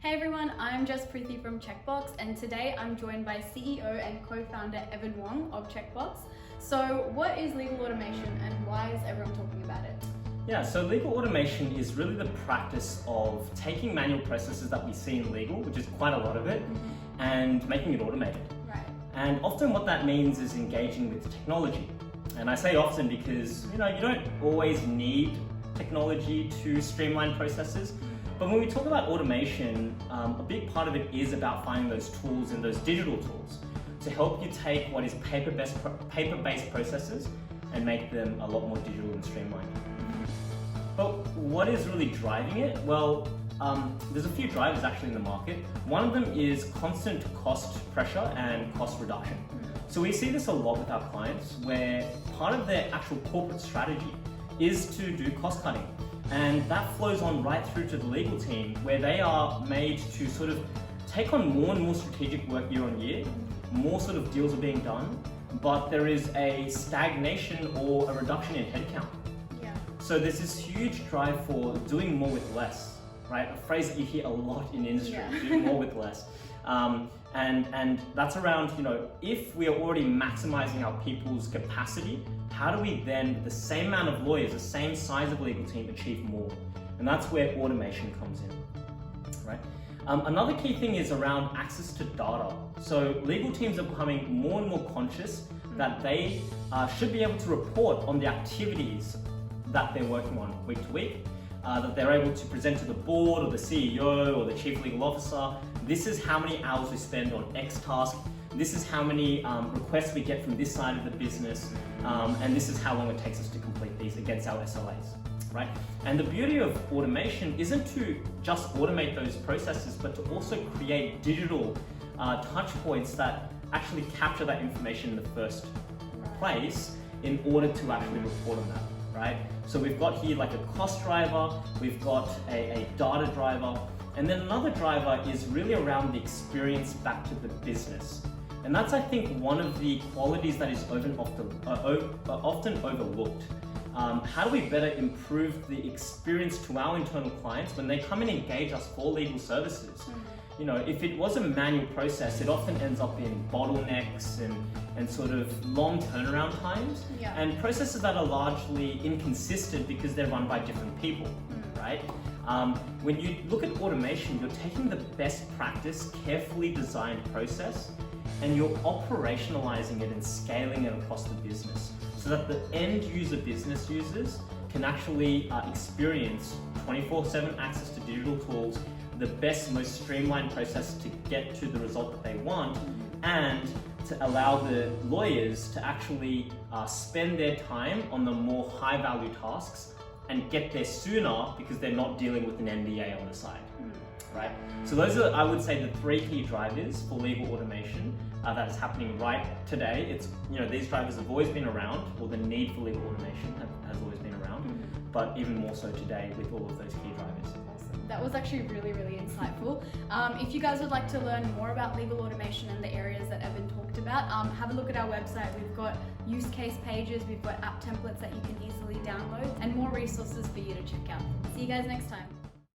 Hey everyone, I'm Jess Preethi from Checkbox, and today I'm joined by CEO and co-founder Evan Wong of Checkbox. So what is legal automation and why is everyone talking about it? Yeah, so legal automation is really the practice of taking manual processes that we see in legal, which is quite a lot of it, and making it automated. Right. And often what that means is engaging with technology. And I say often because you don't always need technology to streamline processes. But when we talk about automation, a big part of it is about finding those tools and those digital tools to help you take what is paper-based processes and make them a lot more digital and streamlined. But what is really driving it? Well, there's a few drivers actually in the market. One of them is constant cost pressure and cost reduction. So we see this a lot with our clients where part of their actual corporate strategy is to do cost cutting. And that flows on right through to the legal team where they are made to sort of take on more and more strategic work year on year. More sort of deals are being done, but there is a stagnation or a reduction in headcount. Yeah. So there's this huge drive for doing more with less, right? A phrase that you hear a lot in industry, doing more with less. And that's around, if we are already maximizing our people's capacity, how do we then, with the same amount of lawyers, the same size of legal team, achieve more? And that's where automation comes in, right? Another key thing is around access to data. So legal teams are becoming more and more conscious that they should be able to report on the activities that they're working on week to week, that they're able to present to the board or the CEO or the chief legal officer. This is how many hours we spend on X task. This is how many requests we get from this side of the business. And this is how long it takes us to complete these against our SLAs, right? And the beauty of automation isn't to just automate those processes, but to also create digital touch points that actually capture that information in the first place in order to actually report on that. Right? So we've got here like a cost driver, we've got a data driver, and then another driver is really around the experience back to the business. And that's, I think, one of the qualities that is often overlooked. How do we better improve the experience to our internal clients when they come and engage us for legal services? If it was a manual process, it often ends up in bottlenecks and sort of long turnaround times and processes that are largely inconsistent because they're run by different people, right? When you look at automation, you're taking the best practice, carefully designed process, and you're operationalizing it and scaling it across the business so that the end user business users can actually experience 24/7 access to digital tools, the best, most streamlined process to get to the result that they want, and to allow the lawyers to actually spend their time on the more high value tasks and get there sooner because they're not dealing with an NDA on the side, right? So those are, I would say, the three key drivers for legal automation that is happening right today. It's, these drivers have always been around, or the need for legal automation has always been around, but even more so today with all of those key drivers. That was actually really, really insightful. If you guys would like to learn more about legal automation and the areas that Evan talked about, have a look at our website. We've got use case pages, we've got app templates that you can easily download, and more resources for you to check out. See you guys next time.